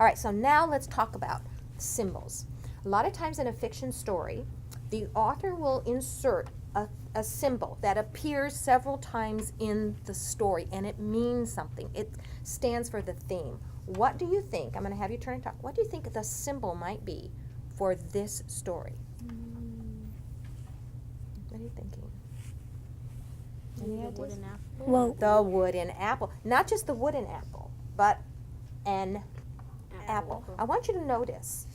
All right, so now let's talk about symbols. A lot of times in a fiction story, the author will insert a symbol that appears several times in the story, and it means something. It stands for the theme. What do you think? I'm going to have you turn and talk. What do you think the symbol might be for this story? What are you thinking? Any ideas? Wooden apple. Well, The wooden apple. Not just the wooden apple, but an apple. I want you to notice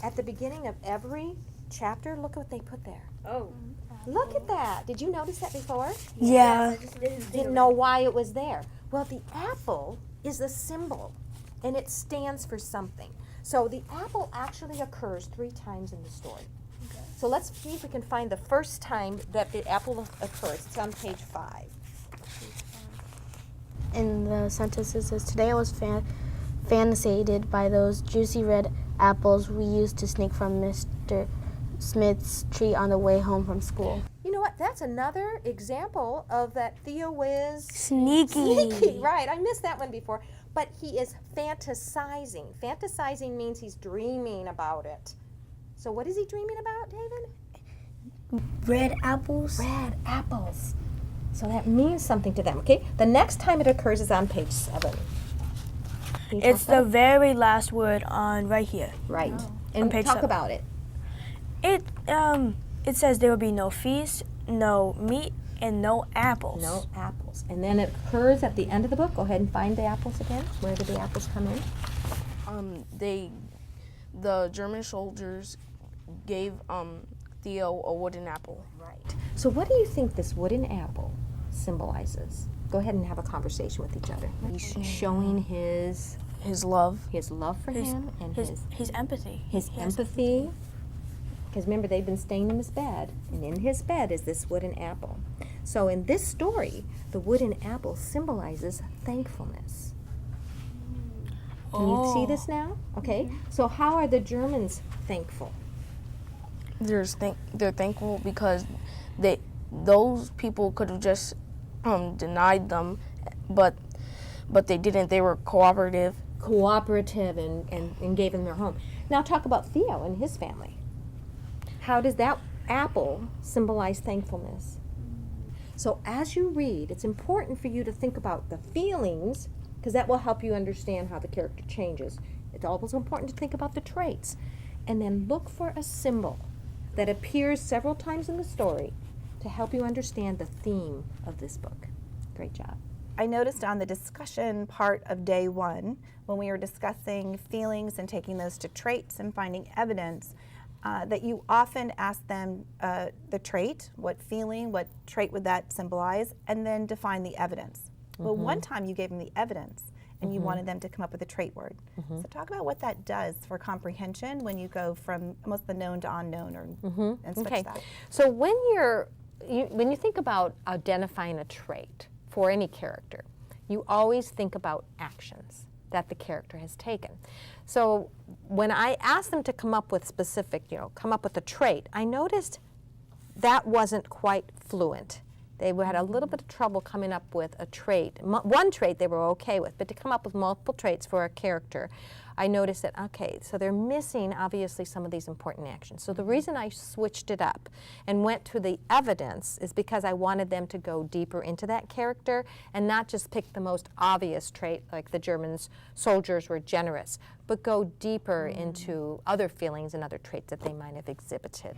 at the beginning of every chapter, look at what they put there. Oh. Look at that. Did you notice that before? yeah. Didn't know why it was there. Well, the apple is a symbol, and it stands for something. So the apple actually occurs 3 times in the story. Okay. So let's see if we can find the first time that the apple occurs. It's on page 5. In the sentence it says, "Today I was fascinated by those juicy red apples we used to sneak from Mr. Smith's tree on the way home from school." You know what? That's another example of that Theo is Sneaky. Right, I missed that one before. But he is fantasizing. Fantasizing means he's dreaming about it. So what is he dreaming about, David? Red apples. Red apples. So that means something to them, okay? The next time it occurs is on page 7. Can you It's talk the about very last word on right here. it? Right. On And page talk 7. about it. It says there will be no feast, no meat, and no apples. No apples. And then it occurs at the end of the book. Go ahead and find the apples again. Where did the apples come in? The German soldiers gave Theo a wooden apple. Right. So what do you think this wooden apple symbolizes? Go ahead and have a conversation with each other. He's showing his love. love for him and His empathy. his empathy. Because remember, they've been staying in his bed, and in his bed is this wooden apple. So in this story, the wooden apple symbolizes thankfulness. Can you see this now? Okay. So how are the Germans thankful? They're thankful because those people could have just denied them, but they didn't. They were cooperative. And gave them their home. Now talk about Theo and his family. How does that apple symbolize thankfulness? So as you read, it's important for you to think about the feelings, because that will help you understand how the character changes. It's also important to think about the traits. And then look for a symbol that appears several times in the story to help you understand the theme of this book. Great job. I noticed on the discussion part of day 1, when we were discussing feelings and taking those to traits and finding evidence, that you often ask them the trait, what feeling, what trait would that symbolize, and then define the evidence. Well, one time you gave them the evidence, and you wanted them to come up with a trait word. So talk about what that does for comprehension when you go from almost the known to unknown, and switch that. So when you think about identifying a trait for any character, you always think about actions that the character has taken. So when I asked them to come up with come up with a trait, I noticed that wasn't quite fluent. They had a little bit of trouble coming up with a trait. One trait they were okay with, but to come up with multiple traits for a character, I noticed that, okay, so they're missing, obviously, some of these important actions. So the reason I switched it up and went to the evidence is because I wanted them to go deeper into that character and not just pick the most obvious trait, like the German soldiers were generous, but go deeper into other feelings and other traits that they might have exhibited.